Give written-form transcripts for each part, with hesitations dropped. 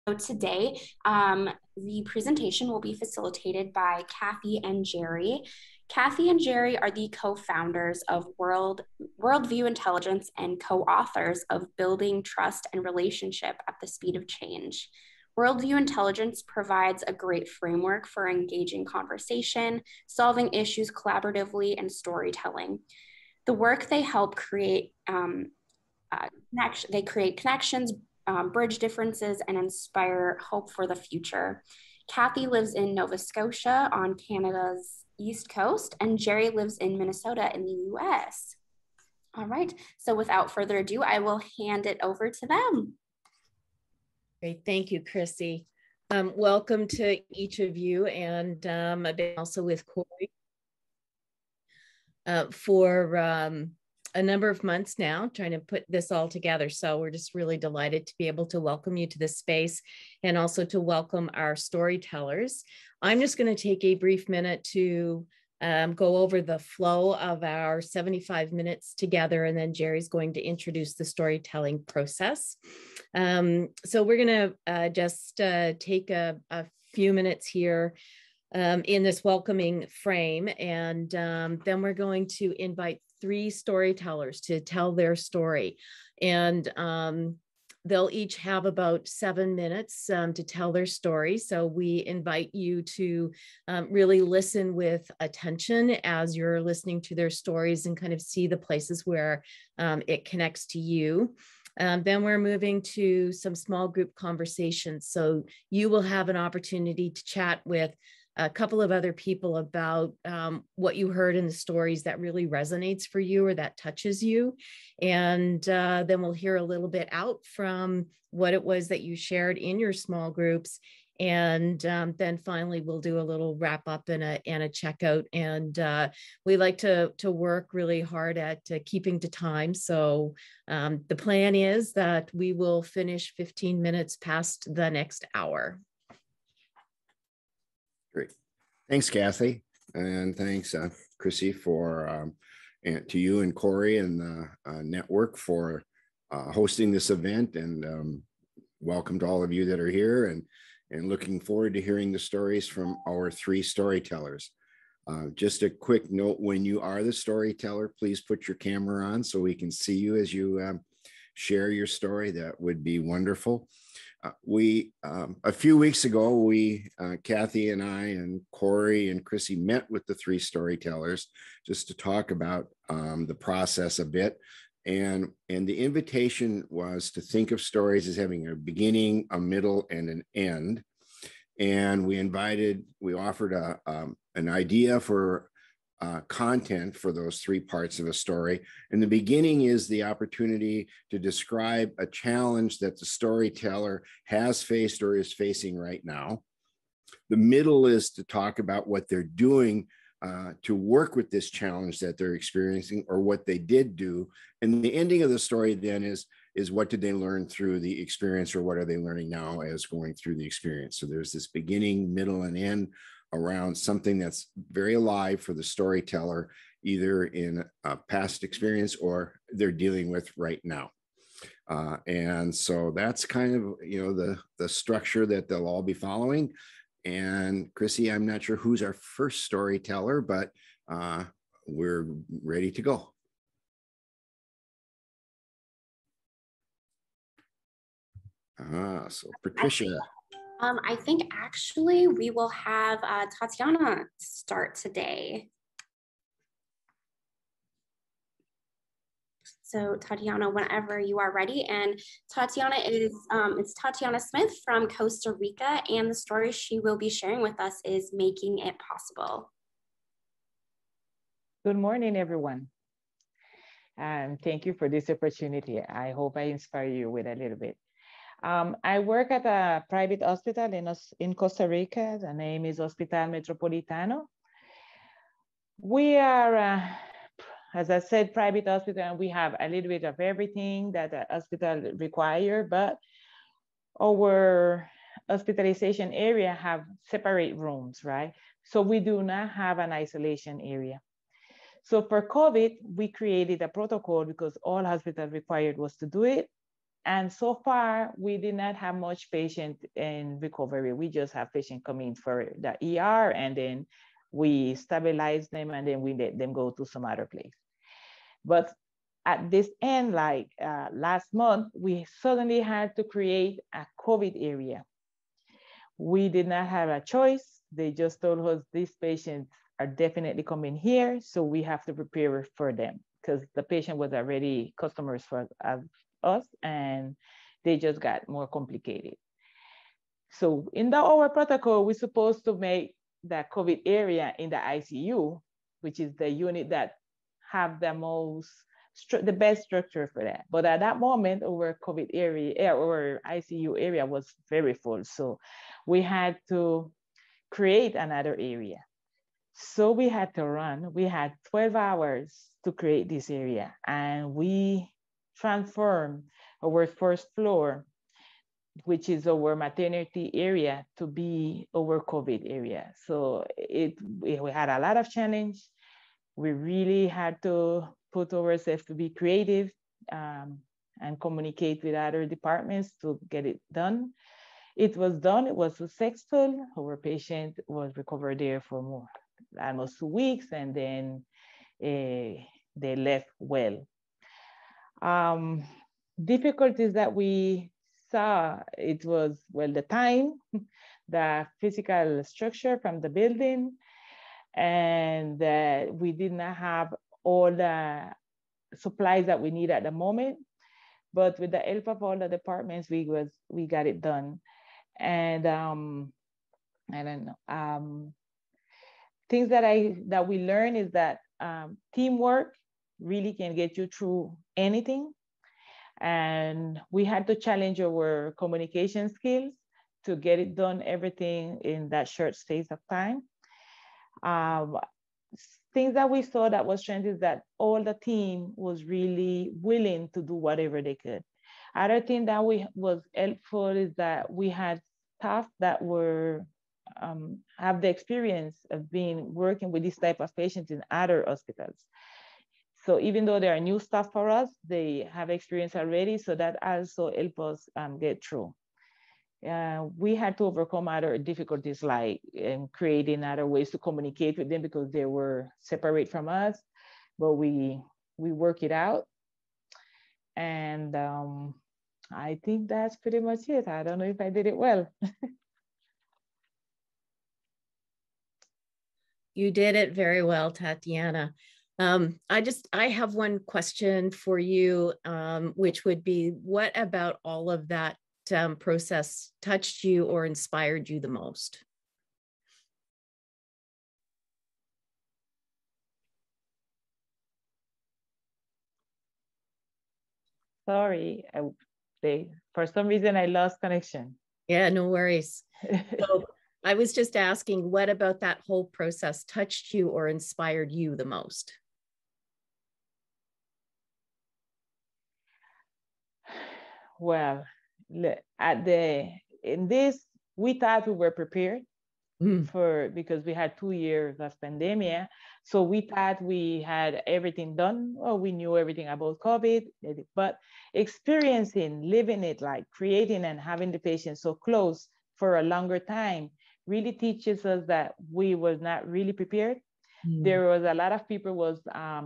So today, the presentation will be facilitated by Kathy and Jerry. Kathy and Jerry are the co-founders of Worldview Intelligence and co-authors of Building Trust and Relationship at the Speed of Change. Worldview Intelligence provides a great framework for engaging conversation, solving issues collaboratively, and storytelling. The work they help create they create connections, bridge differences, and inspire hope for the future. Kathy lives in Nova Scotia on Canada's East Coast, and Jerry lives in Minnesota in the US. All right, so without further ado, I will hand it over to them. Great, thank you, Chrissy. Welcome to each of you, and I've been also with Corey for a number of months now, trying to put this all together. So we're just really delighted to be able to welcome you to this space and also to welcome our storytellers. I'm just going to take a brief minute to go over the flow of our 75 minutes together, and then Jerry's going to introduce the storytelling process. So we're going to just take a few minutes here in this welcoming frame, and then we're going to invite 3 storytellers to tell their story, and they'll each have about 7 minutes to tell their story. So we invite you to really listen with attention as you're listening to their stories and kind of see the places where it connects to you. Then we're moving to some small group conversations. So you will have an opportunity to chat with a couple of other people about what you heard in the stories that really resonates for you or that touches you. And then we'll hear a little bit out from what it was that you shared in your small groups. And then finally, we'll do a little wrap up and a checkout. And we like to work really hard at keeping to time. So the plan is that we will finish 15 minutes past the next hour. Great. Thanks, Kathy. And thanks, Chrissy, for and to you and Corey and the network for hosting this event. And welcome to all of you that are here, and looking forward to hearing the stories from our 3 storytellers. Just a quick note, when you are the storyteller, please put your camera on so we can see you as you share your story. That would be wonderful. A few weeks ago, Kathy and I and Corey and Chrissy met with the 3 storytellers just to talk about the process a bit. And the invitation was to think of stories as having a beginning, a middle, and an end. And we offered an idea for content for those 3 parts of a story. And the beginning is the opportunity to describe a challenge that the storyteller has faced or is facing right now. The middle is to talk about what they're doing to work with this challenge that they're experiencing, or what they did do. And the ending of the story then is what did they learn through the experience, or what are they learning now as going through the experience. So there's this beginning, middle, and end around something that's very alive for the storyteller, either in a past experience or they're dealing with right now. And so that's kind of, the structure that they'll all be following. And Chrissy, I'm not sure who's our first storyteller, but we're ready to go. So Patricia. I think actually we will have Tatiana start today. So Tatiana, whenever you are ready. And Tatiana it's Tatiana Smith from Costa Rica, and the story she will be sharing with us is Making It Possible. Good morning, everyone. And thank you for this opportunity. I hope I inspire you with a little bit. I work at a private hospital in Costa Rica. The name is Hospital Metropolitano. We are, as I said, private hospital, and we have a little bit of everything that a hospital requires, but our hospitalization area have separate rooms, right? So we do not have an isolation area. So for COVID, we created a protocol because all hospitals required was to do it. And so far, we did not have much patient in recovery. We just have patients coming for the ER, and then we stabilize them, and then we let them go to some other place. But at this end, like last month, we suddenly had to create a COVID area. We did not have a choice. They just told us these patients are definitely coming here, so we have to prepare for them, because the patient was already customers for us, and they just got more complicated. So in our protocol, we're supposed to make the COVID area in the ICU, which is the unit that have the best structure for that. But at that moment, our COVID area, our ICU area was very full. So we had to create another area. So we had to run. We had 12 hours to create this area, and we transformed our first floor, which is our maternity area, to be our COVID area. So we had a lot of challenge. We really had to put ourselves to be creative and communicate with other departments to get it done. It was done. It was successful. Our patient was recovered there for almost 2 weeks, and then they left well. Difficulties that we saw, it was, well, the time, the physical structure from the building, and that we did not have all the supplies that we need at the moment. But with the help of all the departments, we got it done. And I don't know. Things that we learn is that teamwork really can get you through anything. And we had to challenge our communication skills to get it done, everything in that short space of time. Things that we saw that was strength is that all the team was really willing to do whatever they could. Other thing that was helpful is that we had staff that were have the experience of being working with this type of patients in other hospitals. So even though they are new staff for us, they have experience already, so that also helped us get through. We had to overcome other difficulties, like creating other ways to communicate with them because they were separate from us, but we work it out. And I think that's pretty much it. I don't know if I did it well. You did it very well, Tatiana. I have one question for you, which would be, what about all of that process touched you or inspired you the most? Sorry, for some reason I lost connection. Yeah, no worries. So I was just asking, what about that whole process touched you or inspired you the most? Well, in this, we thought we were prepared because we had 2 years of pandemic. So we thought we had everything done, or we knew everything about COVID, but experiencing, living it, like creating and having the patient so close for a longer time really teaches us that we were not really prepared. There was a lot of people was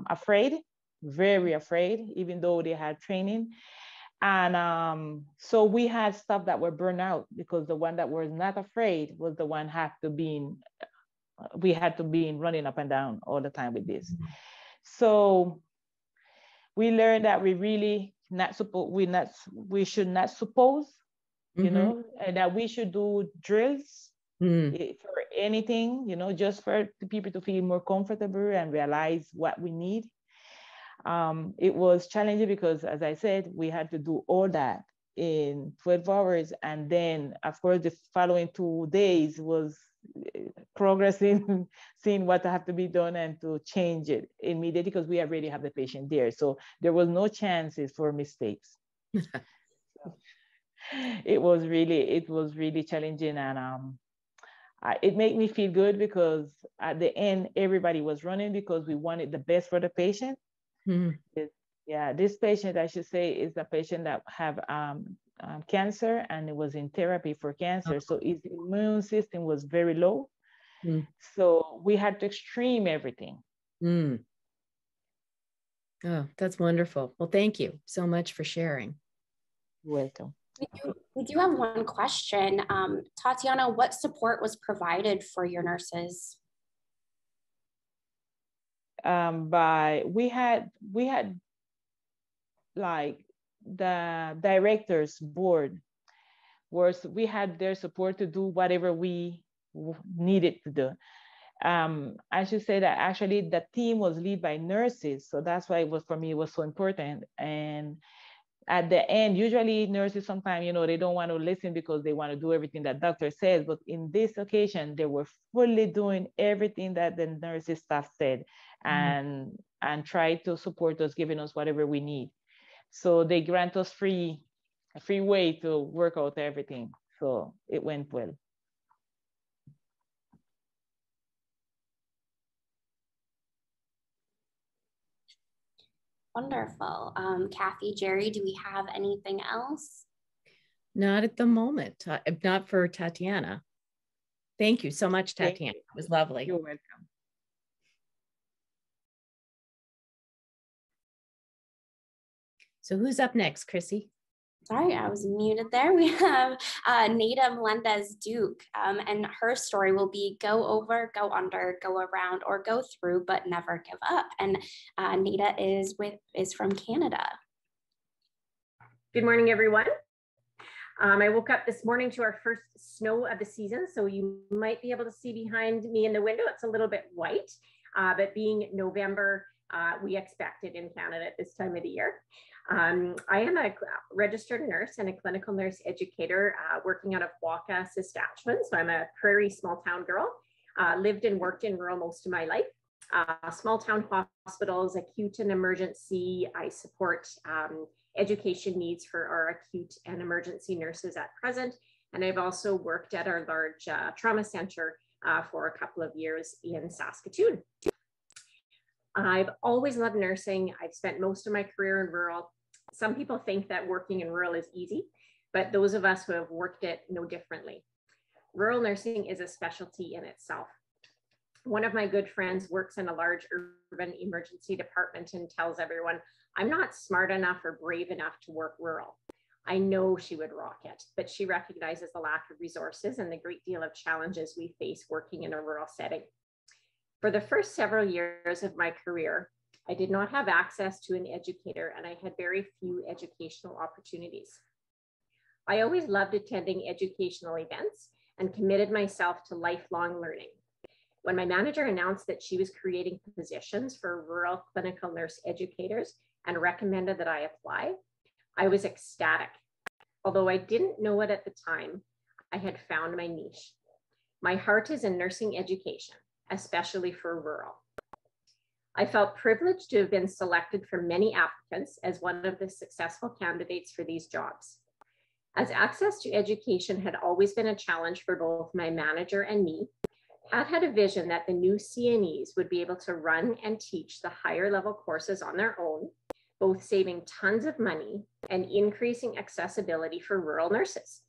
afraid, very afraid, even though they had training. And so we had stuff that were burned out, because the one that was not afraid was the one we had to be running up and down all the time with this. So we learned that we really we should not suppose, you know, and that we should do drills for anything, you know, just for the people to feel more comfortable and realize what we need. It was challenging because, as I said, we had to do all that in 12 hours. And then, of course, the following 2 days was progressing, seeing what had to be done and to change it immediately, because we already have the patient there. So there was no chances for mistakes. So it was really challenging. And it made me feel good, because at the end, everybody was running because we wanted the best for the patient. Yeah, this patient, I should say, is a patient that have cancer, and it was in therapy for cancer. So his immune system was very low. Mm. So we had to extreme everything. Mm. Oh, that's wonderful. Well, thank you so much for sharing. You're welcome. We do have one question. Tatiana, what support was provided for your nurses? We had like the directors board, we had their support to do whatever we needed to do. I should say that actually the team was led by nurses, so that's why for me it was so important. And at the end, usually nurses sometimes, they don't want to listen because they want to do everything that doctor says, but in this occasion they were fully doing everything that the nurses staff said, and try to support us, giving us whatever we need. So they grant us a free way to work out everything. So it went well. Wonderful. Kathy, Jerry, do we have anything else? Not at the moment, not for Tatiana. Thank you so much, Tatiana. It was lovely. You're welcome. So who's up next, Chrissy? Sorry, I was muted there. We have Nada Melendez-Duke, and her story will be go over, go under, go around, or go through, but never give up. And Nada is from Canada. Good morning, everyone. I woke up this morning to our first snow of the season, so you might be able to see behind me in the window. It's a little bit white, but being November, we expect it in Canada at this time of the year. I am a registered nurse and a clinical nurse educator working out of Waka, Saskatchewan. So I'm a prairie small town girl, lived and worked in rural most of my life. Small town hospitals, acute and emergency. I support education needs for our acute and emergency nurses at present. And I've also worked at our large trauma center for a couple of years in Saskatoon. I've always loved nursing. I've spent most of my career in rural. Some people think that working in rural is easy, but those of us who have worked it know differently. Rural nursing is a specialty in itself. One of my good friends works in a large urban emergency department and tells everyone, I'm not smart enough or brave enough to work rural. I know she would rock it, but she recognizes the lack of resources and the great deal of challenges we face working in a rural setting. For the first several years of my career, I did not have access to an educator, and I had very few educational opportunities. I always loved attending educational events and committed myself to lifelong learning. When my manager announced that she was creating positions for rural clinical nurse educators and recommended that I apply, I was ecstatic. Although I didn't know it at the time, I had found my niche. My heart is in nursing education, especially for rural. I felt privileged to have been selected from many applicants as one of the successful candidates for these jobs. As access to education had always been a challenge for both my manager and me, Pat had a vision that the new CNEs would be able to run and teach the higher level courses on their own, both saving tons of money and increasing accessibility for rural nurses.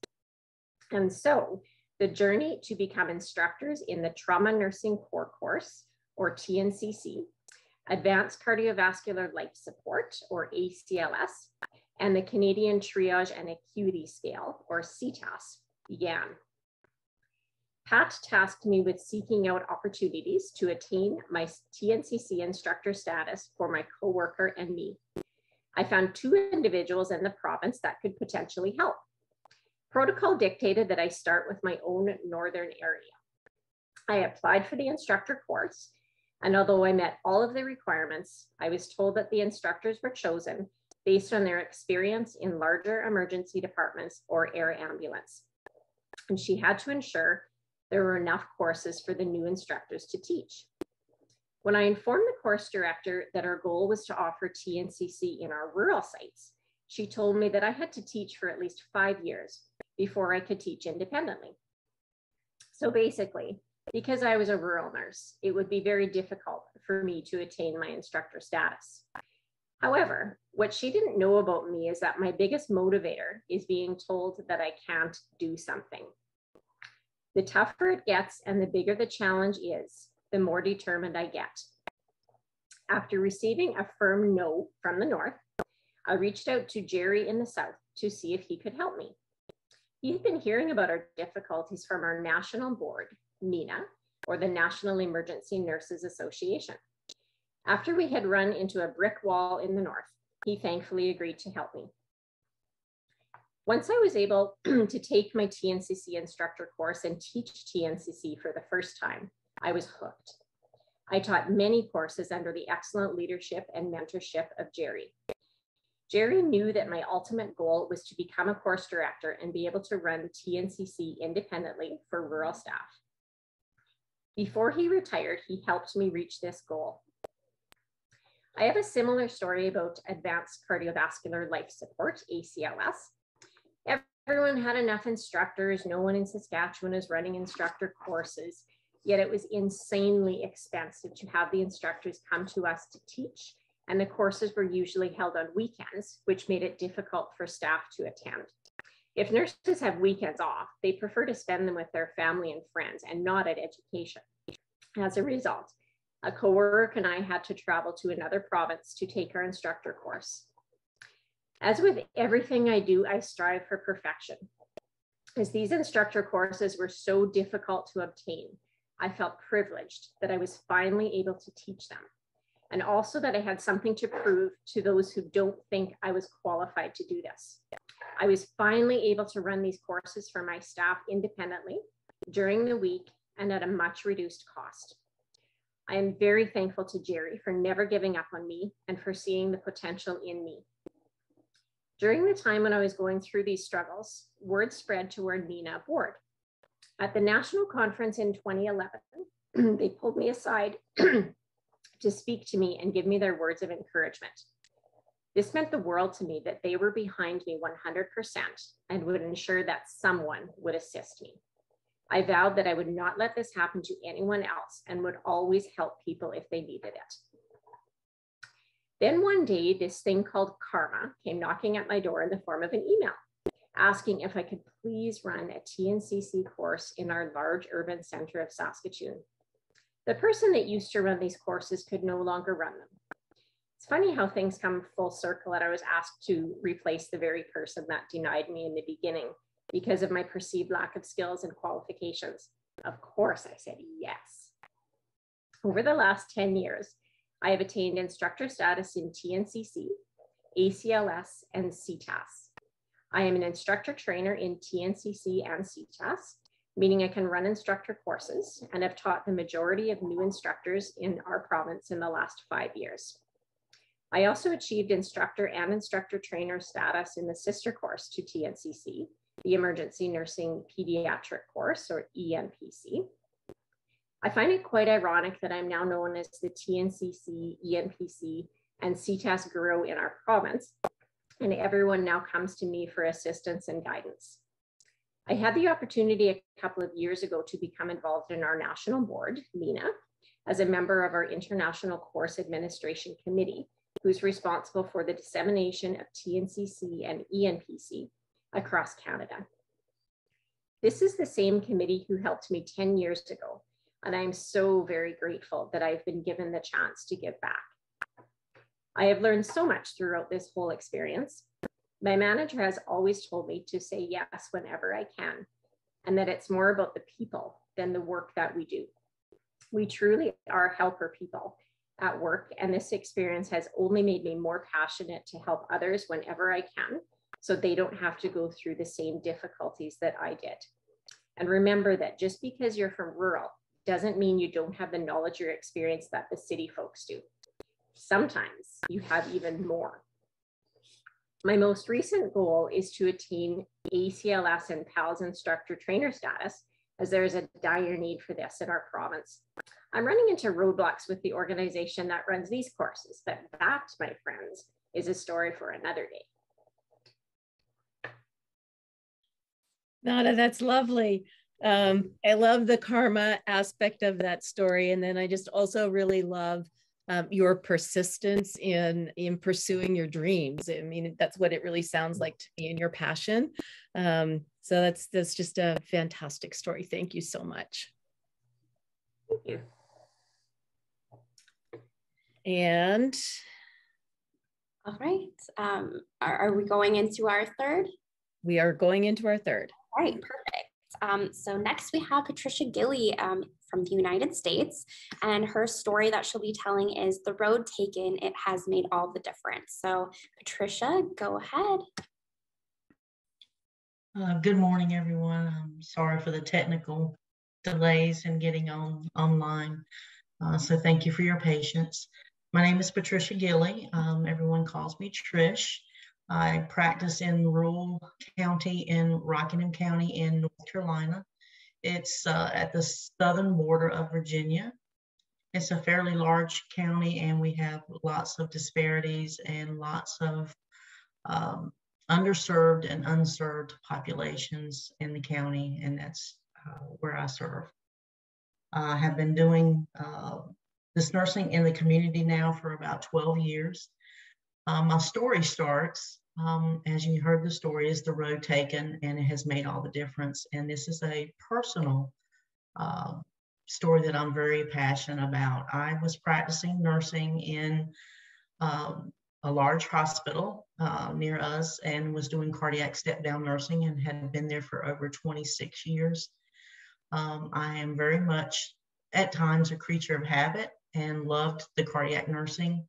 And so the journey to become instructors in the Trauma Nursing Core Course, or TNCC, Advanced Cardiovascular Life Support, or ACLS, and the Canadian Triage and Acuity Scale, or CTAS, began. Pat tasked me with seeking out opportunities to attain my TNCC instructor status for my coworker and me. I found 2 individuals in the province that could potentially help. Protocol dictated that I start with my own northern area. I applied for the instructor course, and although I met all of the requirements, I was told that the instructors were chosen based on their experience in larger emergency departments or air ambulance. And she had to ensure there were enough courses for the new instructors to teach. When I informed the course director that our goal was to offer TNCC in our rural sites, she told me that I had to teach for at least 5 years before I could teach independently. So basically, because I was a rural nurse, it would be very difficult for me to attain my instructor status. However, what she didn't know about me is that my biggest motivator is being told that I can't do something. The tougher it gets and the bigger the challenge is, the more determined I get. After receiving a firm no from the north, I reached out to Jerry in the south to see if he could help me. He had been hearing about our difficulties from our national board, NENA, or the National Emergency Nurses Association. After we had run into a brick wall in the north, he thankfully agreed to help me. Once I was able to take my TNCC instructor course and teach TNCC for the first time, I was hooked. I taught many courses under the excellent leadership and mentorship of Jerry. Jerry knew that my ultimate goal was to become a course director and be able to run TNCC independently for rural staff. Before he retired, he helped me reach this goal. I have a similar story about advanced cardiovascular life support, ACLS. Everyone had enough instructors. No one in Saskatchewan is running instructor courses, yet it was insanely expensive to have the instructors come to us to teach, and the courses were usually held on weekends, which made it difficult for staff to attend. If nurses have weekends off, they prefer to spend them with their family and friends and not at education. As a result, a coworker and I had to travel to another province to take our instructor course. As with everything I do, I strive for perfection. As these instructor courses were so difficult to obtain, I felt privileged that I was finally able to teach them, and also that I had something to prove to those who don't think I was qualified to do this. I was finally able to run these courses for my staff independently during the week and at a much reduced cost. I am very thankful to Jerry for never giving up on me and for seeing the potential in me. During the time when I was going through these struggles, word spread to our NENA board. At the national conference in 2011, they pulled me aside to speak to me and give me their words of encouragement. This meant the world to me that they were behind me 100% and would ensure that someone would assist me. I vowed that I would not let this happen to anyone else and would always help people if they needed it. Then one day, this thing called karma came knocking at my door in the form of an email, asking if I could please run a TNCC course in our large urban center of Saskatoon. The person that used to run these courses could no longer run them. It's funny how things come full circle, and I was asked to replace the very person that denied me in the beginning because of my perceived lack of skills and qualifications. Of course, I said yes. Over the last 10 years, I have attained instructor status in TNCC, ACLS, and CTAS. I am an instructor trainer in TNCC and CTAS, meaning I can run instructor courses, and have taught the majority of new instructors in our province in the last 5 years. I also achieved instructor and instructor trainer status in the sister course to TNCC, the Emergency Nursing Pediatric course, or ENPC. I find it quite ironic that I'm now known as the TNCC, ENPC, and CTAS guru in our province, and everyone now comes to me for assistance and guidance. I had the opportunity a couple of years ago to become involved in our national board, NENA, as a member of our International Course Administration Committee, who's responsible for the dissemination of TNCC and ENPC across Canada. This is the same committee who helped me 10 years ago, and I'm so very grateful that I've been given the chance to give back. I have learned so much throughout this whole experience. My manager has always told me to say yes whenever I can, and that it's more about the people than the work that we do. We truly are helper people at work, and this experience has only made me more passionate to help others whenever I can, so they don't have to go through the same difficulties that I did. And remember that just because you're from rural doesn't mean you don't have the knowledge or experience that the city folks do. Sometimes you have even more. My most recent goal is to attain ACLS and PALS instructor trainer status, as there is a dire need for this in our province. I'm running into roadblocks with the organization that runs these courses, but that, my friends, is a story for another day. Nada, that's lovely. I love the karma aspect of that story. And then I just also really love your persistence in pursuing your dreams. I mean, that's what it really sounds like to me, and your passion. So that's just a fantastic story. Thank you so much. Thank you. And all right, are we going into our third? We are going into our third. All right, perfect. So next we have Patricia Gilly from the United States, and her story that she'll be telling is "The Road Taken, It Has Made All the Difference." So Patricia, go ahead. Good morning, everyone. I'm sorry for the technical delays in getting online. So thank you for your patience. My name is Patricia Gilly. Everyone calls me Trish. I practice in rural county in Rockingham County in North Carolina. It's at the southern border of Virginia. It's a fairly large county, and we have lots of disparities and lots of underserved and unserved populations in the county, and that's where I serve. I have been doing this nursing in the community now for about 12 years. My story starts, as you heard the story, is the road taken, and it has made all the difference. And this is a personal story that I'm very passionate about. I was practicing nursing in a large hospital near us, and was doing cardiac step-down nursing, and had been there for over 26 years. I am very much, at times, a creature of habit, and loved the cardiac nursing.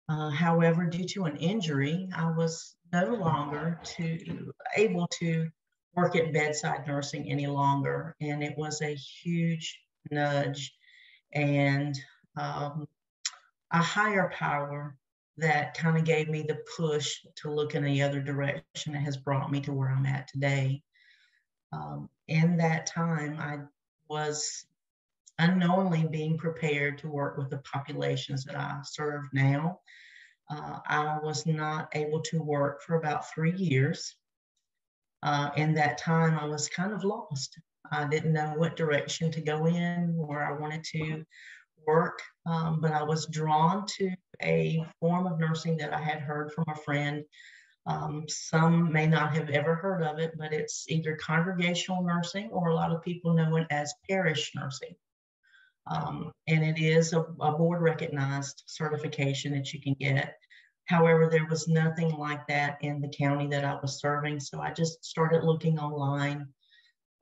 However, due to an injury, I was no longer able to work at bedside nursing any longer, and it was a huge nudge and a higher power that kind of gave me the push to look in the other direction. It has brought me to where I'm at today. In that time, I was unknowingly being prepared to work with the populations that I serve now. I was not able to work for about 3 years. In that time, I was kind of lost. I didn't know what direction to go in, where I wanted to work, but I was drawn to a form of nursing that I had heard from a friend. Some may not have ever heard of it, but it's either congregational nursing, or a lot of people know it as parish nursing. And it is a board recognized certification that you can get. However, there was nothing like that in the county that I was serving. So I just started looking online,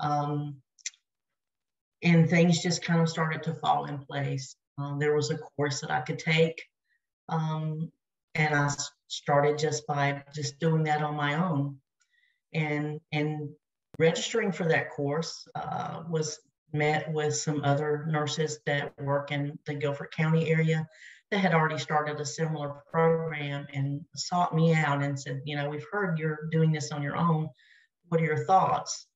and things just kind of started to fall in place. There was a course that I could take, and I started just by doing that on my own. And registering for that course was met with some other nurses that work in the Guilford County area that had already started a similar program, and sought me out and said, you know, we've heard you're doing this on your own. What are your thoughts?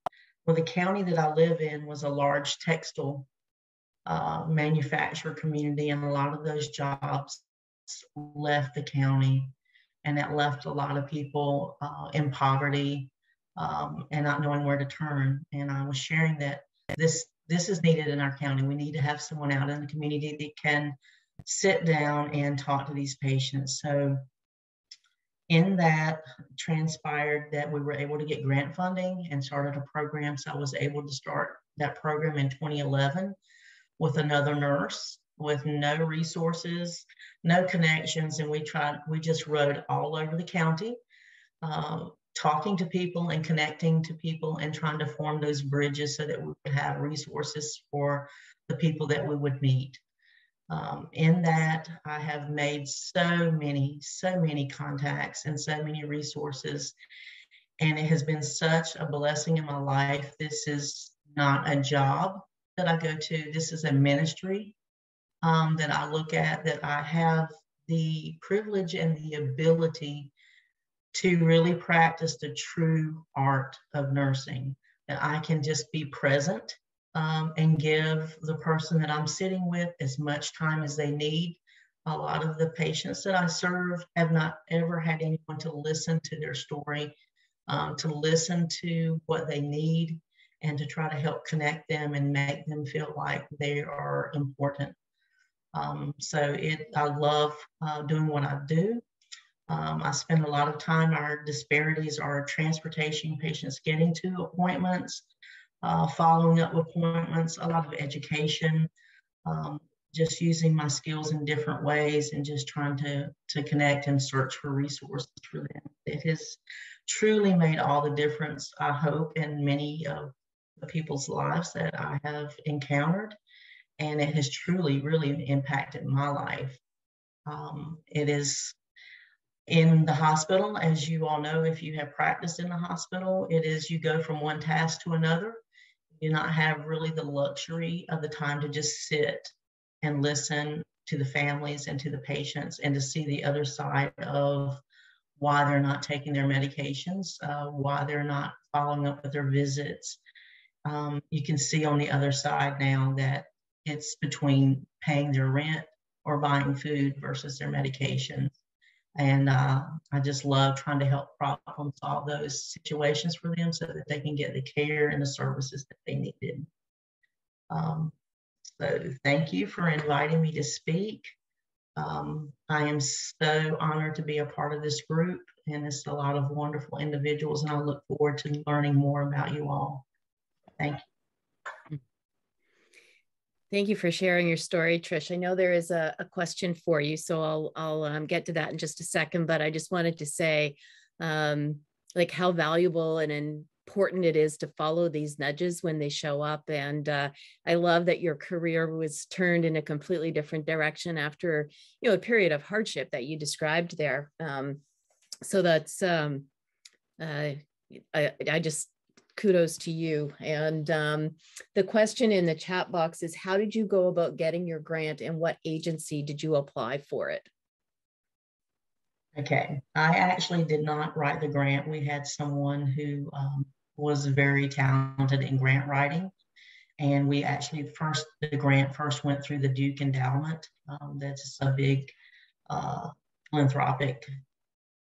Well, the county that I live in was a large textile manufacturer community, and a lot of those jobs left the county, and that left a lot of people in poverty and not knowing where to turn. And I was sharing that this is needed in our county. We need to have someone out in the community that can sit down and talk to these patients. So in that transpired that we were able to get grant funding and started a program. So I was able to start that program in 2011 with another nurse with no resources, no connections. And we just rode all over the county, talking to people and connecting to people and trying to form those bridges so that we would have resources for the people that we would meet. In that, I have made so many contacts and so many resources, and it has been such a blessing in my life. This is not a job that I go to. This is a ministry that I look at, that I have the privilege and the ability to really practice the true art of nursing, that I can just be present and give the person that I'm sitting with as much time as they need. A lot of the patients that I serve have not ever had anyone to listen to their story, to listen to what they need, and to try to help connect them and make them feel like they are important. I love doing what I do. I spend a lot of time, our disparities are transportation, patients getting to appointments, following up appointments, a lot of education, just using my skills in different ways and just trying to connect and search for resources for them. It has truly made all the difference, I hope, in many of the people's lives that I have encountered. And it has truly, really impacted my life. It is in the hospital, as you all know, if you have practiced in the hospital, it is you go from one task to another. You do not have really the luxury of the time to just sit and listen to the families and to the patients and to see the other side of why they're not taking their medications, why they're not following up with their visits. You can see on the other side now that it's between paying their rent or buying food versus their medications. And I just love trying to help problem solve those situations for them so that they can get the care and the services that they needed. So thank you for inviting me to speak. I am so honored to be a part of this group, and it's a lot of wonderful individuals, and I look forward to learning more about you all. Thank you. Thank you for sharing your story, Trish. I know there is a question for you, so I'll get to that in just a second, but I just wanted to say like how valuable and important it is to follow these nudges when they show up. And I love that your career was turned in a completely different direction after, a period of hardship that you described there. So that's, I just, kudos to you. And the question in the chat box is, how did you go about getting your grant and what agency did you apply for it? Okay, I actually did not write the grant. We had someone who was very talented in grant writing. And we actually the grant first went through the Duke Endowment. That's a big philanthropic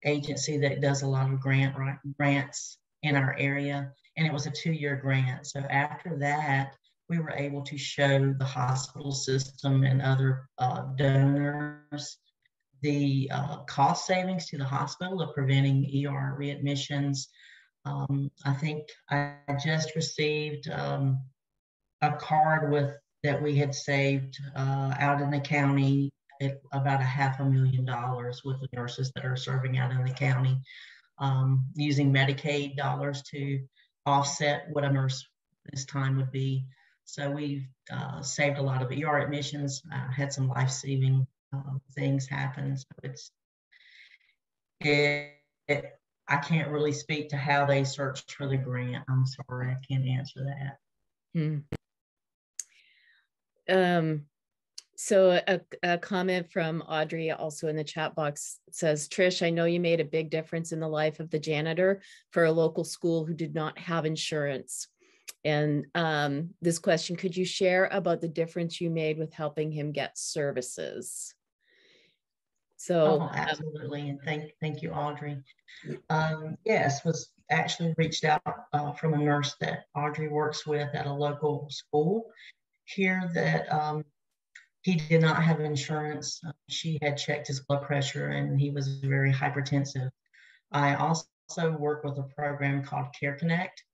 agency that does a lot of grants in our area. And it was a 2-year grant. So after that, we were able to show the hospital system and other donors the cost savings to the hospital of preventing ER readmissions. I think I just received a card that we had saved out in the county at about $500,000 with the nurses that are serving out in the county, using Medicaid dollars to offset what a nurse this time would be. So we've saved a lot of ER admissions, had some life-saving things happen. So I can't really speak to how they searched for the grant. I'm sorry, I can't answer that. So a comment from Audrey also in the chat box says, Trish, I know you made a big difference in the life of the janitor for a local school who did not have insurance. And this question, could you share about the difference you made with helping him get services? So absolutely, and thank you, Audrey. Yes, was actually reached out from a nurse that Audrey works with at a local school here that he did not have insurance. She had checked his blood pressure and he was very hypertensive. I also work with a program called Care Connect.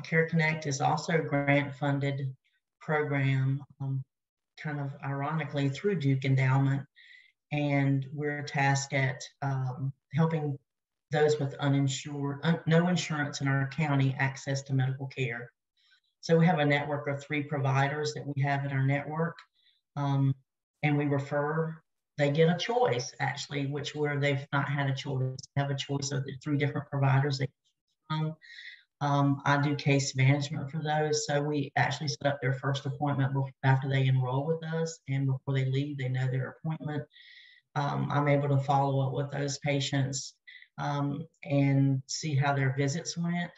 Care Connect is also a grant-funded program, kind of ironically through Duke Endowment. And we're tasked at helping those with no insurance in our county access to medical care. So we have a network of 3 providers that we have in our network. And we refer, they get a choice actually, where they've not had a choice. They have a choice of the 3 different providers they choose from. I do case management for those. So we actually set up their first appointment after they enroll with us, and before they leave, they know their appointment. I'm able to follow up with those patients and see how their visits went.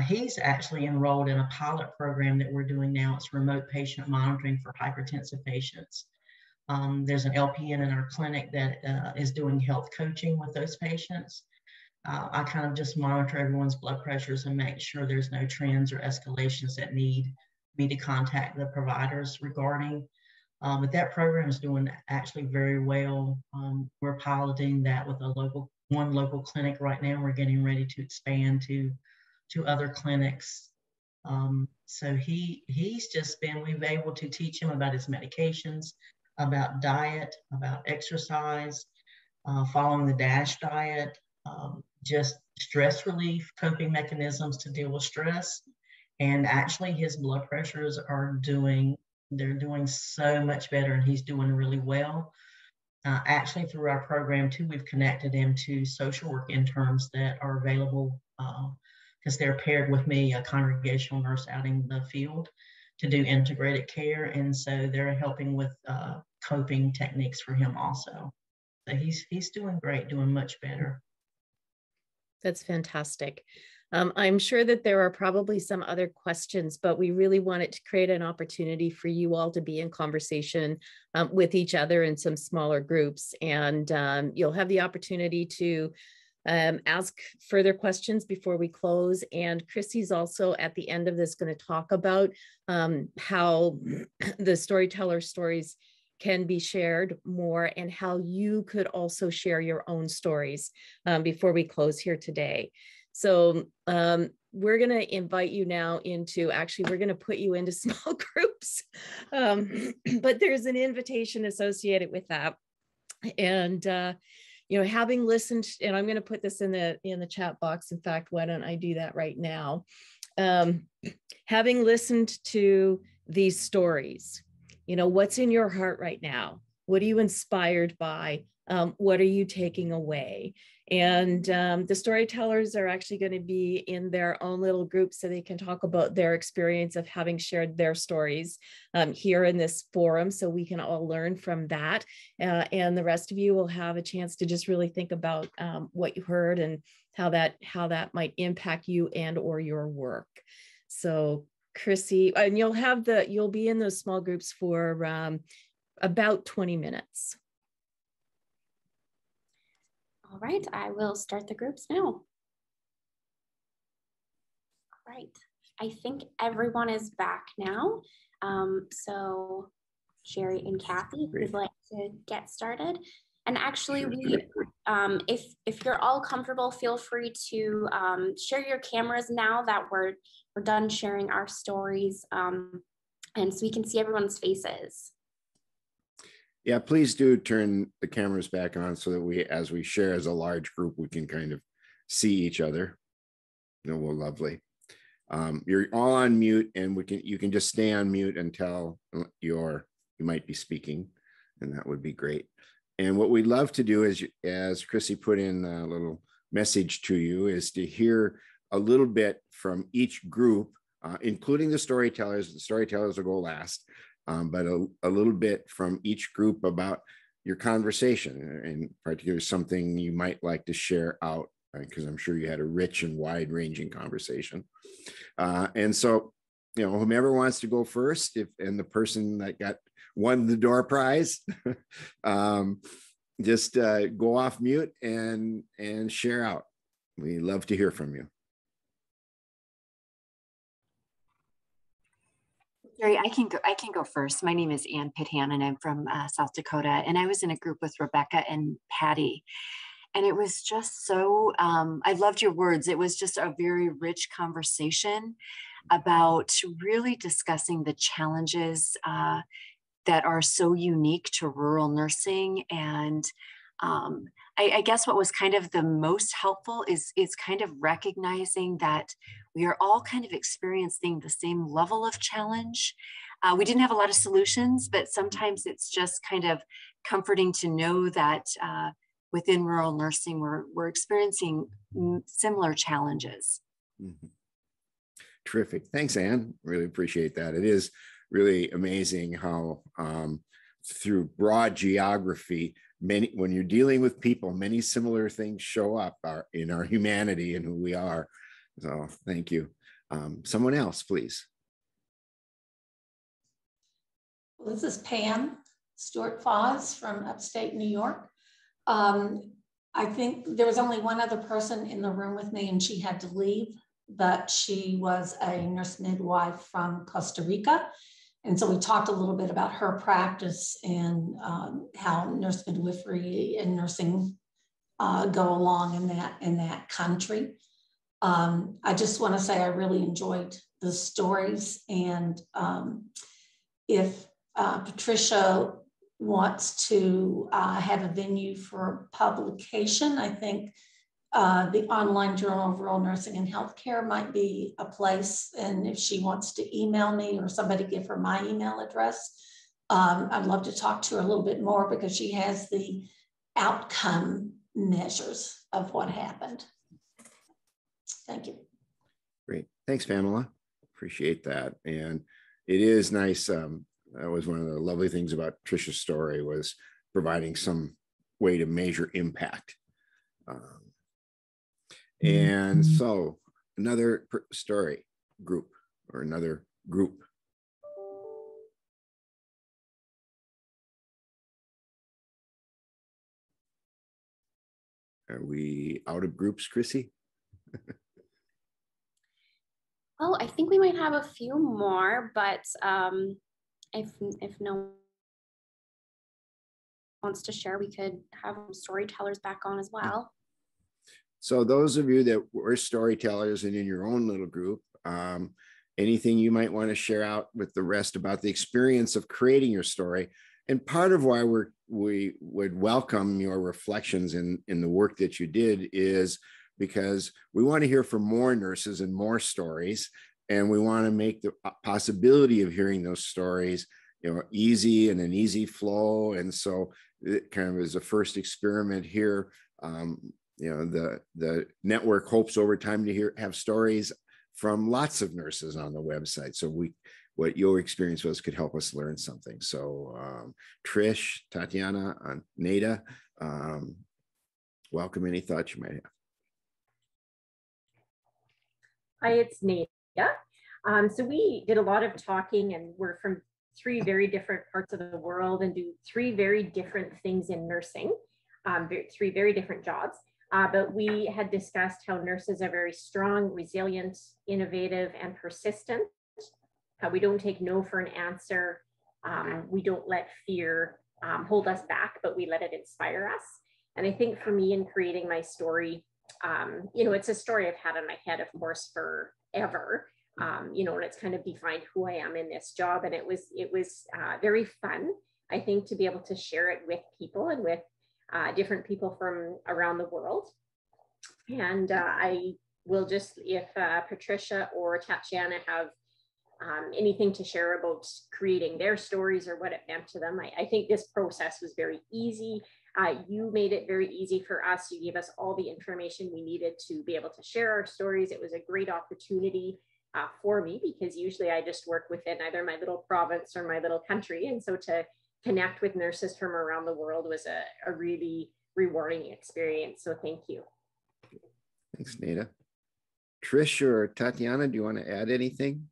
He's actually enrolled in a pilot program that we're doing now. It's remote patient monitoring for hypertensive patients. There's an LPN in our clinic that is doing health coaching with those patients. I kind of just monitor everyone's blood pressures and make sure there's no trends or escalations that need me to contact the providers regarding. But that program is doing actually very well. We're piloting that with one local clinic right now. We're getting ready to expand to other clinics. So he's just been, we've been able to teach him about his medications, about diet, about exercise, following the DASH diet, just stress relief, coping mechanisms to deal with stress. And actually his blood pressures they're doing so much better, and he's doing really well. Actually, through our program too, we've connected him to social work interns that are available because they're paired with me, a congregational nurse out in the field, to do integrated care. And so they're helping with coping techniques for him also. So he's doing great, doing much better. That's fantastic. I'm sure that there are probably some other questions, but we really wanted to create an opportunity for you all to be in conversation with each other in some smaller groups. And you'll have the opportunity to ask further questions before we close. And Chrissy's also at the end of this going to talk about how the storyteller stories can be shared more and how you could also share your own stories before we close here today. So we're going to invite you now into, actually, we're going to put you into small groups, but there's an invitation associated with that. And, you know, having listened, and I'm going to put this in the chat box. In fact, why don't I do that right now? Having listened to these stories, you know, what's in your heart right now? What are you inspired by? What are you taking away? And the storytellers are actually going to be in their own little group so they can talk about their experience of having shared their stories here in this forum, so we can all learn from that. And the rest of you will have a chance to just really think about what you heard and how that might impact you and or your work. So Chrissy, and you'll be in those small groups for about 20 minutes. All right, I will start the groups now. All right, I think everyone is back now. So Sherry and Kathy, if you'd like to get started. And actually, if you're all comfortable, feel free to share your cameras now that we're done sharing our stories, and so we can see everyone's faces. Yeah, please do turn the cameras back on so that as we share as a large group, we can kind of see each other. You know, well, lovely. You're all on mute, and you can just stay on mute until you might be speaking, and that would be great. And what we'd love to do is, as Chrissy put in a little message to you, is to hear a little bit from each group, including the storytellers. The storytellers will go last. But a little bit from each group about your conversation, and particularly something you might like to share out, because I'm sure you had a rich and wide-ranging conversation. And so, you know, whomever wants to go first, and the person that won the door prize, just go off mute and share out. We love to hear from you. Jerry, I can go first. My name is Ann Pithan, and I'm from South Dakota. And I was in a group with Rebecca and Patty. And it was just so, I loved your words. It was just a very rich conversation about really discussing the challenges that are so unique to rural nursing. And I guess what was kind of the most helpful is kind of recognizing that we are all kind of experiencing the same level of challenge. We didn't have a lot of solutions, but sometimes it's just kind of comforting to know that within rural nursing, we're experiencing similar challenges. Mm-hmm. Terrific. Thanks, Ann. Really appreciate that. It is really amazing how through broad geography, when you're dealing with people, many similar things show up in our humanity and who we are. So thank you. Someone else, please. Well, this is Pam Stewart Foss from upstate New York. I think there was only one other person in the room with me, and she had to leave, but she was a nurse midwife from Costa Rica. And so we talked a little bit about her practice and how nurse midwifery and nursing go along in that country. I just want to say I really enjoyed the stories, and if Patricia wants to have a venue for publication, I think the Online Journal of Rural Nursing and Healthcare might be a place. And if she wants to email me or somebody give her my email address, I'd love to talk to her a little bit more, because she has the outcome measures of what happened. Thank you. Great. Thanks, Pamela. Appreciate that. And it is nice. That was one of the lovely things about Tricia's story, was providing some way to measure impact. And so another story group, or another group. Are we out of groups, Chrissy? Well, I think we might have a few more, but if no one wants to share, we could have storytellers back on as well. So those of you that were storytellers and in your own little group, anything you might want to share out with the rest about the experience of creating your story. And part of why we would welcome your reflections in the work that you did is because we want to hear from more nurses and more stories. And we want to make the possibility of hearing those stories, easy and an easy flow. And so it kind of is a first experiment here. The network hopes over time to have stories from lots of nurses on the website. So what your experience was could help us learn something. So Trish, Tatiana, Nada, welcome any thoughts you might have. Hi, it's Nada. So we did a lot of talking, and we're from 3 very different parts of the world and do 3 very different things in nursing, 3 very different jobs. But we had discussed how nurses are very strong, resilient, innovative, and persistent. How we don't take no for an answer. We don't let fear hold us back, but we let it inspire us. And I think for me, in creating my story, it's a story I've had in my head, of course, forever. And it's kind of defined who I am in this job. And it was very fun, I think, to be able to share it with people and with different people from around the world. And I will just, if Patricia or Tatiana have anything to share about creating their stories or what it meant to them, I think this process was very easy. You made it very easy for us. You gave us all the information we needed to be able to share our stories. It was a great opportunity for me, because usually I just work within either my little province or my little country. And so to connect with nurses from around the world was a really rewarding experience. So thank you. Thanks, Nada. Trish or Tatiana, do you want to add anything?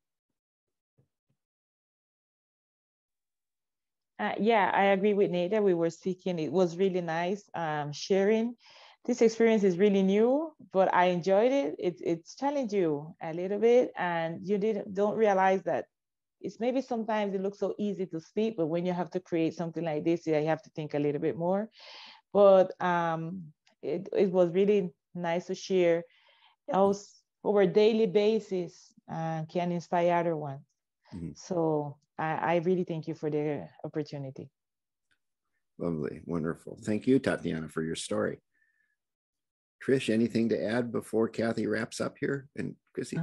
Yeah, I agree with Nada. We were speaking. It was really nice sharing. This experience is really new, but I enjoyed it. It's challenged you a little bit, and you don't realize that it's maybe sometimes it looks so easy to speak, but when you have to create something like this, you have to think a little bit more. But it was really nice to share over a daily basis can inspire other ones. Mm-hmm. So I really thank you for the opportunity. Lovely, wonderful. Thank you, Tatiana, for your story. Trish, anything to add before Kathy wraps up here? And Chrissy?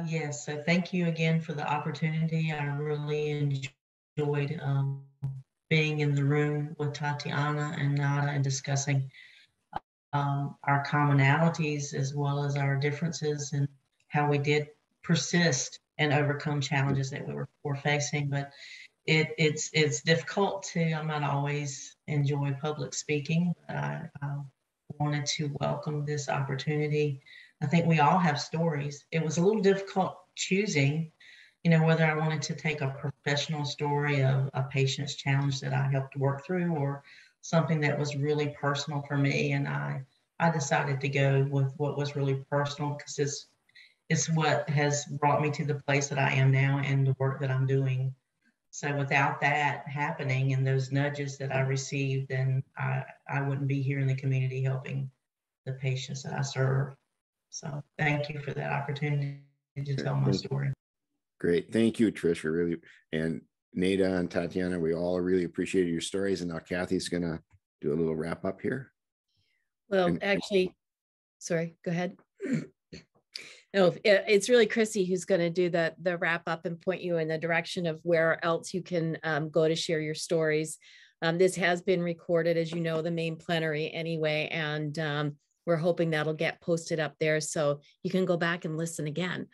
Yes, so thank you again for the opportunity. I really enjoyed being in the room with Tatiana and Nada and discussing our commonalities as well as our differences and how we did persist and overcome challenges that we were facing. But it's difficult to, I might always enjoy public speaking. I wanted to welcome this opportunity. I think we all have stories. It was a little difficult choosing, whether I wanted to take a professional story of a patient's challenge that I helped work through or something that was really personal for me. And I decided to go with what was really personal because it's what has brought me to the place that I am now and the work that I'm doing. So without that happening and those nudges that I received, then I wouldn't be here in the community helping the patients that I serve. So thank you for that opportunity to tell my story. Great. Thank you, Tricia. Really. And Nada and Tatiana, we all really appreciated your stories. And now Kathy's going to do a little wrap up here. Well, actually, sorry, go ahead. No, it's really Chrissy who's going to do the wrap up and point you in the direction of where else you can go to share your stories. This has been recorded, as you know, the main plenary anyway, and we're hoping that'll get posted up there so you can go back and listen again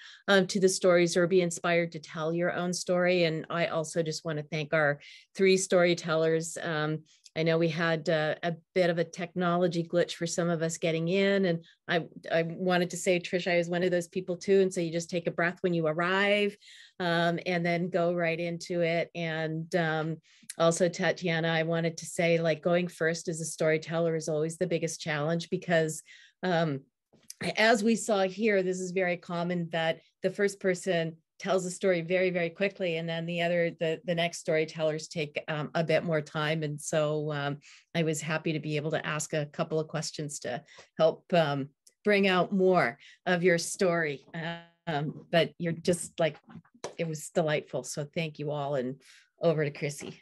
to the stories or be inspired to tell your own story. And I also just want to thank our 3 storytellers. I know we had a bit of a technology glitch for some of us getting in, and I wanted to say, Trish, I was one of those people too. And so you just take a breath when you arrive and then go right into it. And also, Tatiana, I wanted to say, like, going first as a storyteller is always the biggest challenge because as we saw here, this is very common that the first person tells a story very, very quickly, and then the next storytellers take a bit more time. And so I was happy to be able to ask a couple of questions to help bring out more of your story. But you're just like, it was delightful. So thank you all, and over to Chrissy.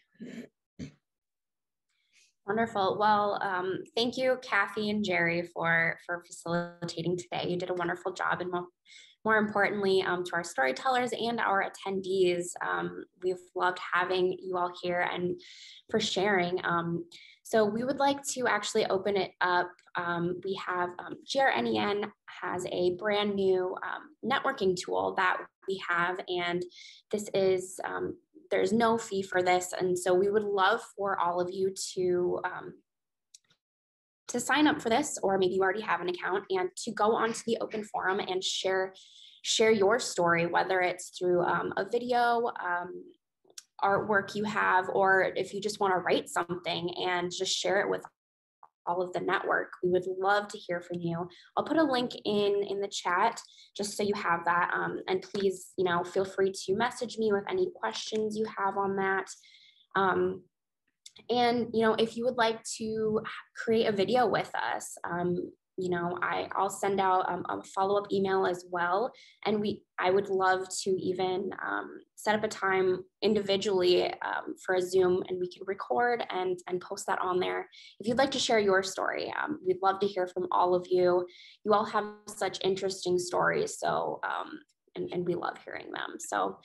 Wonderful. Well, thank you, Kathy and Jerry, for facilitating today. You did a wonderful job, and more importantly, to our storytellers and our attendees, we've loved having you all here and for sharing. So we would like to actually open it up. We have GRNEN has a brand new networking tool that we have, and this is there's no fee for this, and so we would love for all of you to sign up for this, or maybe you already have an account, and to go onto the open forum and share your story, whether it's through a video, artwork you have, or if you just want to write something and just share it with all of the network. We would love to hear from you. I'll put a link in the chat just so you have that. And please, feel free to message me with any questions you have on that. And, if you would like to create a video with us, I'll send out a follow-up email as well. And I would love to even set up a time individually for a Zoom, and we can record and post that on there. If you'd like to share your story, we'd love to hear from all of you. You all have such interesting stories, so and we love hearing them. So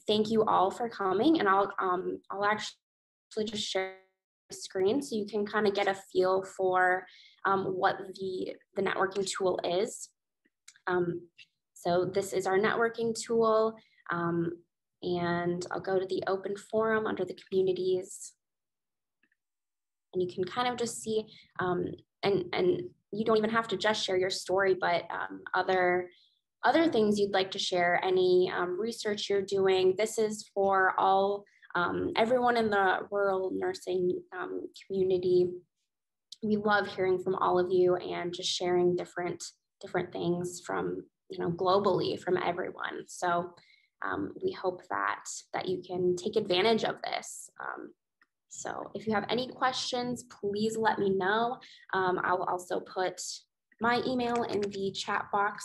thank you all for coming, and I'll actually just share the screen so you can kind of get a feel for what the networking tool is. So this is our networking tool, and I'll go to the open forum under the communities, and you can kind of just see, and you don't even have to just share your story, but other things you'd like to share, any research you're doing. This is for all everyone in the rural nursing community. We love hearing from all of you and just sharing different things from, globally from everyone. So we hope that you can take advantage of this. So if you have any questions, please let me know. I'll also put my email in the chat box.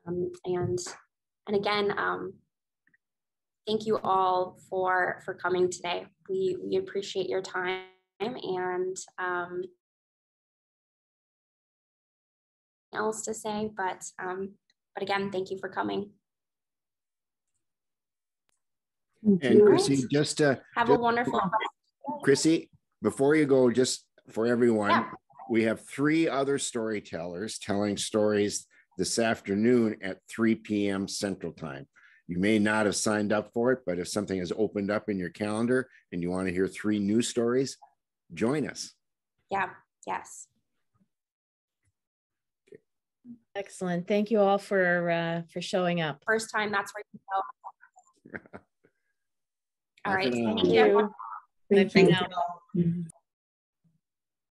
And again, thank you all for coming today. We appreciate your time, and else to say, but again, thank you for coming. And Chrissy, just have a wonderful. Chrissy, before you go, just for everyone, we have 3 other storytellers telling stories this afternoon at 3 p.m. Central Time. You may not have signed up for it, but if something has opened up in your calendar and you want to hear 3 new stories, join us. Yeah, yes. Okay. Excellent. Thank you all for showing up. First time, that's where you go. All right. Thank you. Thank you.